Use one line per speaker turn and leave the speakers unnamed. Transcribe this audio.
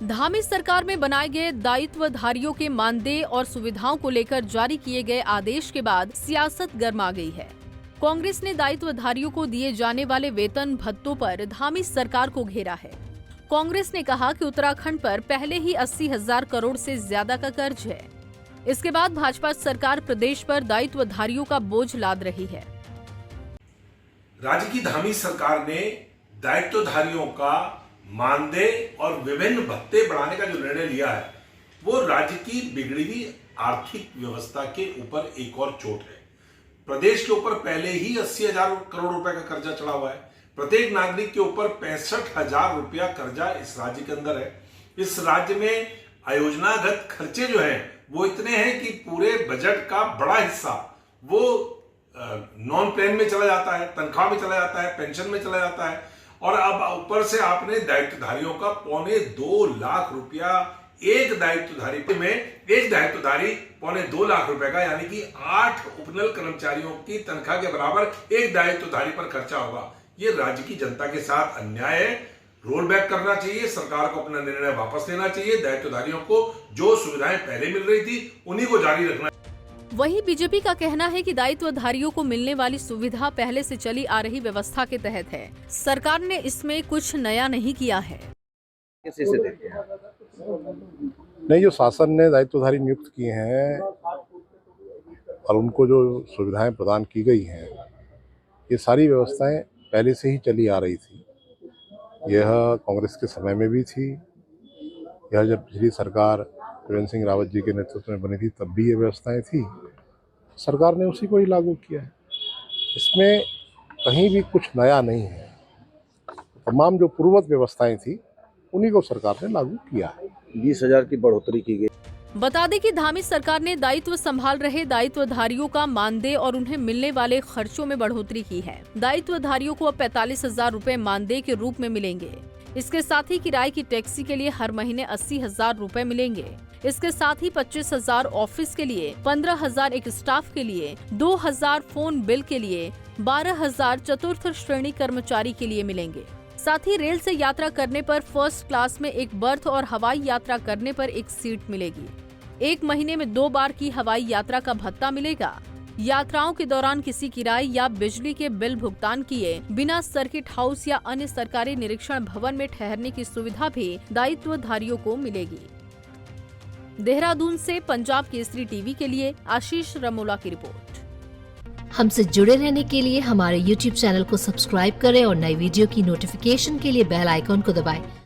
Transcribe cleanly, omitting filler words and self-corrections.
धामी सरकार में बनाए गए दायित्वधारियों के मानदेय और सुविधाओं को लेकर जारी किए गए आदेश के बाद सियासत गर्मा गई है। कांग्रेस ने दायित्वधारियों को दिए जाने वाले वेतन भत्तों पर धामी सरकार को घेरा है। कांग्रेस ने कहा कि उत्तराखंड पर पहले ही 80,000 करोड़ से ज्यादा का कर्ज है। इसके बाद भाजपा सरकार प्रदेश पर दायित्वधारियों का बोझ लाद रही है।
राज्य की धामी सरकार ने दायित्वधारियों का मानदेय और विभिन्न भत्ते बढ़ाने का जो निर्णय लिया है वो राज्य की बिगड़ी हुई आर्थिक व्यवस्था के ऊपर एक और चोट है। प्रदेश के ऊपर पहले ही 80,000 करोड़ रुपए का कर्जा चढ़ा हुआ है। प्रत्येक नागरिक के ऊपर 65,000 रुपया कर्जा इस राज्य के अंदर है। इस राज्य में आयोजनागत खर्चे जो हैं वो इतने हैं कि पूरे बजट का बड़ा हिस्सा वो नॉन प्लान में चला जाता है, तनख्वाह में चला जाता है, पेंशन में चला जाता है। और अब ऊपर से आपने दायित्वधारियों का 2.25 लाख रुपया एक दायित्वधारी 2.25 लाख रुपए का, यानी कि 8 उपनल कर्मचारियों की तनख्वाह के बराबर एक दायित्वधारी पर खर्चा होगा। ये राज्य की जनता के साथ अन्याय है। रोल बैक करना चाहिए, सरकार को अपना निर्णय वापस लेना चाहिए। दायित्वधारियों को जो सुविधाएं पहले मिल रही थी उन्हीं को जारी रखना।
वहीं बीजेपी का कहना है कि दायित्वधारियों को मिलने वाली सुविधा पहले से चली आ रही व्यवस्था के तहत है। सरकार ने इसमें कुछ नया नहीं किया है।
कैसे से देखते हैं?
नहीं, जो शासन ने दायित्वधारी नियुक्त किए हैं और उनको जो सुविधाएं प्रदान की गई हैं, ये सारी व्यवस्थाएं पहले से ही चली आ रही थी। यह कांग्रेस के समय में भी थी। यह जब पिछली सरकार त्रिवेंद्र सिंह रावत जी के नेतृत्व में बनी थी तब भी ये व्यवस्थाएं थी। सरकार ने उसी को ही लागू किया है। इसमें कहीं भी कुछ नया नहीं है। तमाम जो पूर्ववत व्यवस्थाएं थी उन्हीं को सरकार ने लागू किया है।
20,000 की बढ़ोतरी की गई।
बता दें कि धामी सरकार ने दायित्व संभाल रहे दायित्वधारियों का मानदेय और उन्हें मिलने वाले खर्चों में बढ़ोतरी की है। दायित्वधारियों को अब 45,000 रुपए मानदेय के रूप में मिलेंगे। इसके साथ ही किराए की टैक्सी के लिए हर महीने 80,000 रुपए मिलेंगे। इसके साथ ही 25,000 ऑफिस के लिए, 15,000 एक स्टाफ के लिए, 2,000 फोन बिल के लिए, 12,000 चतुर्थ श्रेणी कर्मचारी के लिए मिलेंगे। साथ ही रेल से यात्रा करने पर फर्स्ट क्लास में एक बर्थ और हवाई यात्रा करने पर एक सीट मिलेगी। 1 महीने में 2 बार की हवाई यात्रा का भत्ता मिलेगा। यात्राओं के दौरान किसी किराए या बिजली के बिल भुगतान किए बिना सर्किट हाउस या अन्य सरकारी निरीक्षण भवन में ठहरने की सुविधा भी दायित्वधारियों को मिलेगी। देहरादून से पंजाब केसरी टीवी के लिए आशीष रमोला की रिपोर्ट।
हमसे जुड़े रहने के लिए हमारे YouTube चैनल को सब्सक्राइब करें और नई वीडियो की नोटिफिकेशन के लिए बेल आइकॉन को दबाएं।